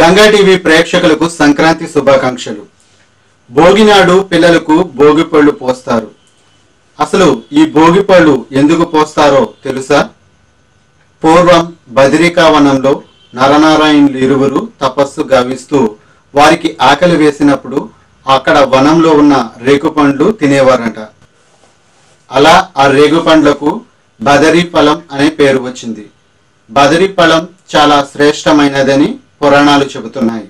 Ganga TV ప్రేక్షకులకు సంక్రాంతి శుభాకాంక్షలు. భోగినాడు పిల్లలకు భోగిపళ్ళు పోస్తారు. అసలు ఈ భోగిపళ్ళు ఎందుకు పోస్తారో తెలుసా? పూర్వం బదరికావనంలో నరనారాయణులు ఇరువురు తపస్సు గావిస్తూ వారికి ఆకలి వేసినప్పుడు అక్కడ వనంలో ఉన్న రేగుపండ్లు తినేవారంట. అలా ఆ రేగుపండ్లకు బదరీ ఫలం అనే పేరు వచ్చింది. బదరీ ఫలం చాలా శ్రేష్టమైనదని పురాణాలు చెబుతున్నాయి.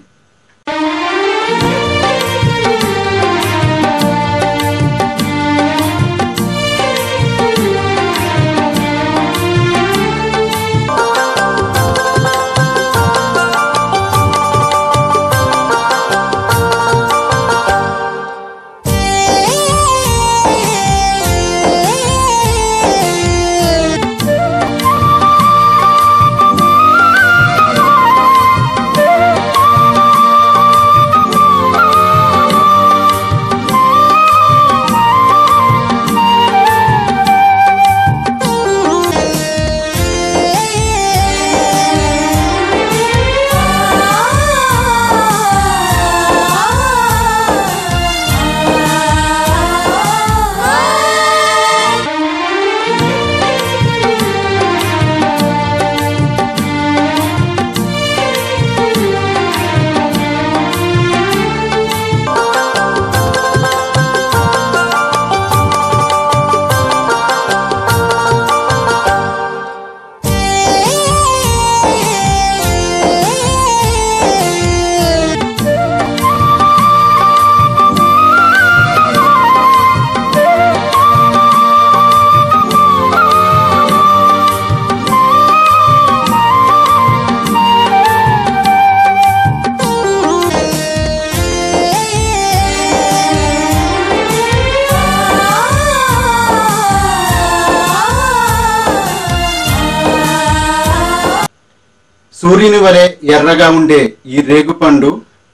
సూర్యుని వలె ఎర్రగా ఉండే ఈ రేగుపండు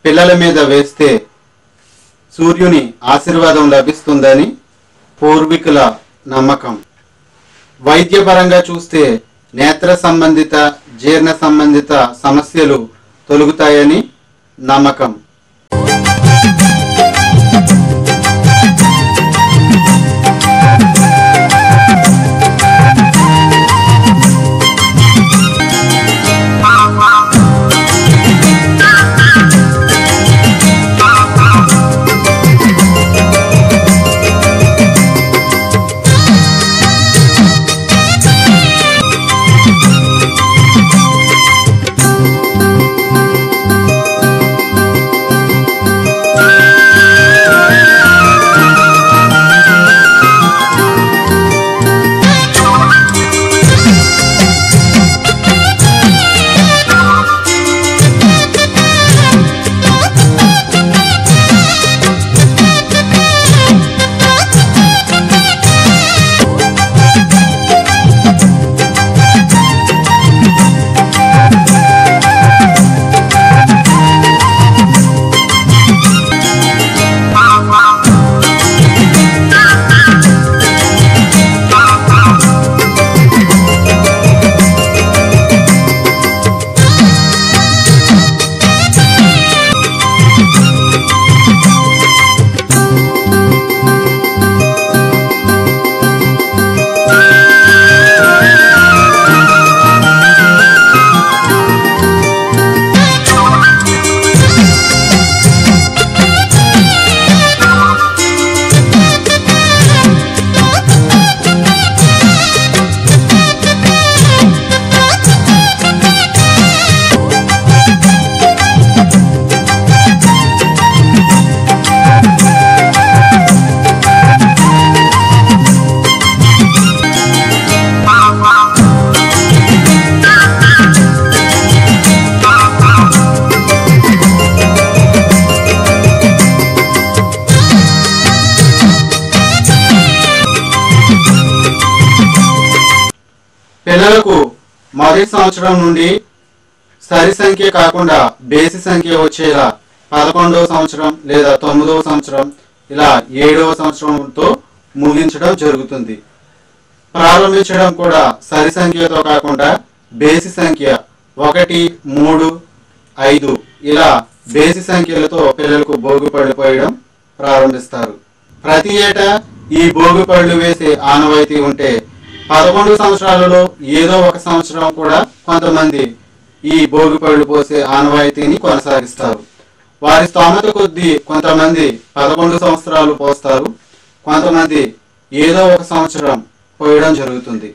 పిల్లల మీద వేస్తే సూర్యుని ఆశీర్వాదం లభిస్తుందని పూర్వీకుల నమ్మకం. వైద్యపరంగా చూస్తే నేత్ర సంబంధిత, జీర్ణ సంబంధిత సమస్యలు తొలగుతాయని నమ్మకం. పిల్లలకు మొదటి సంవత్సరం నుండి సరి సంఖ్య కాకుండా బేసి సంఖ్య వచ్చేలా 11వ సంవత్సరం లేదా 9వ సంవత్సరం ఇలా 7వ సంవత్సరంతో ముగించడం జరుగుతుంది. ప్రారంభించడం కూడా సరి సంఖ్యతో కాకుండా బేసి సంఖ్య 1, 3, 5 ఇలా బేసి సంఖ్యలతో పిల్లలకు భోగి పళ్ళు పోయడం ప్రారంభిస్తారు. ప్రతి ఏటా ఈ భోగి పళ్ళు వేసే ఆనవాయితీ ఉంటే 11 సంవత్సరాలలో ఏదో ఒక సంవత్సరం కూడా కొంతమంది ఈ భోగి పళ్ళు పోసే ఆనవాయితీని కొనసాగిస్తారు. వారి స్తోమత కొద్దీ కొంతమంది 11 సంవత్సరాలు పోస్తారు, కొంతమంది ఏదో ఒక సంవత్సరం పోయడం జరుగుతుంది.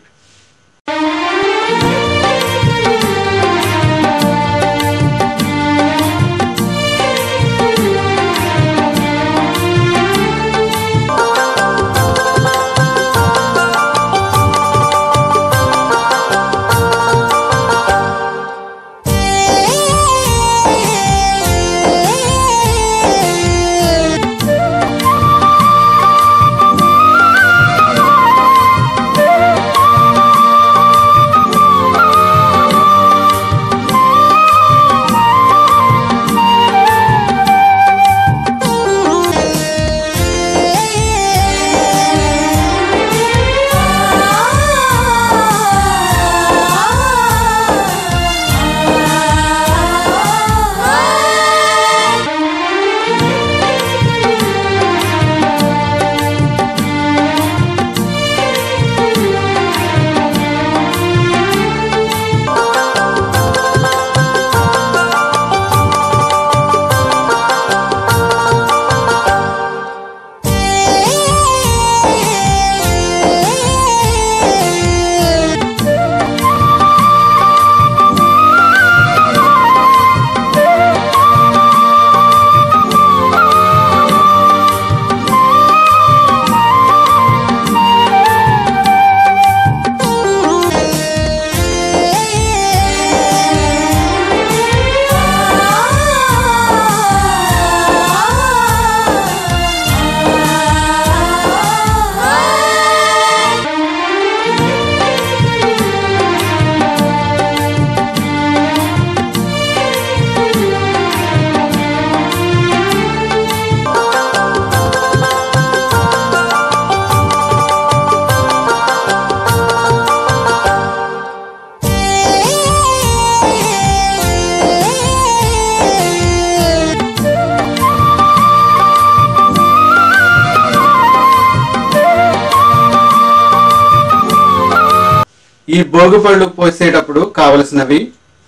ఈ భోగి పళ్ళు పోసేటప్పుడు కావలసినవి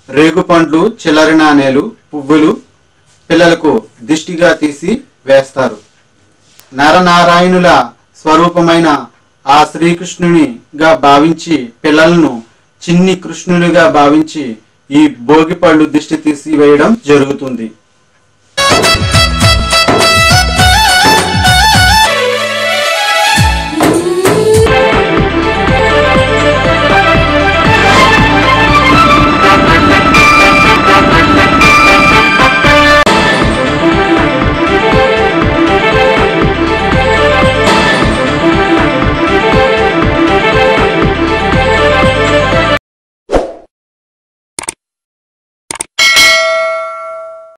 రేగు పండ్లు, చిల్లర నాణేలు, పువ్వులు పిల్లలకు దిష్టిగా తీసి వేస్తారు. నరనారాయణుల స్వరూపమైన ఆ శ్రీకృష్ణునిగా భావించి పిల్లలను చిన్ని కృష్ణునిగా భావించి ఈ భోగి పళ్ళు దిష్టి తీసి వేయడం జరుగుతుంది.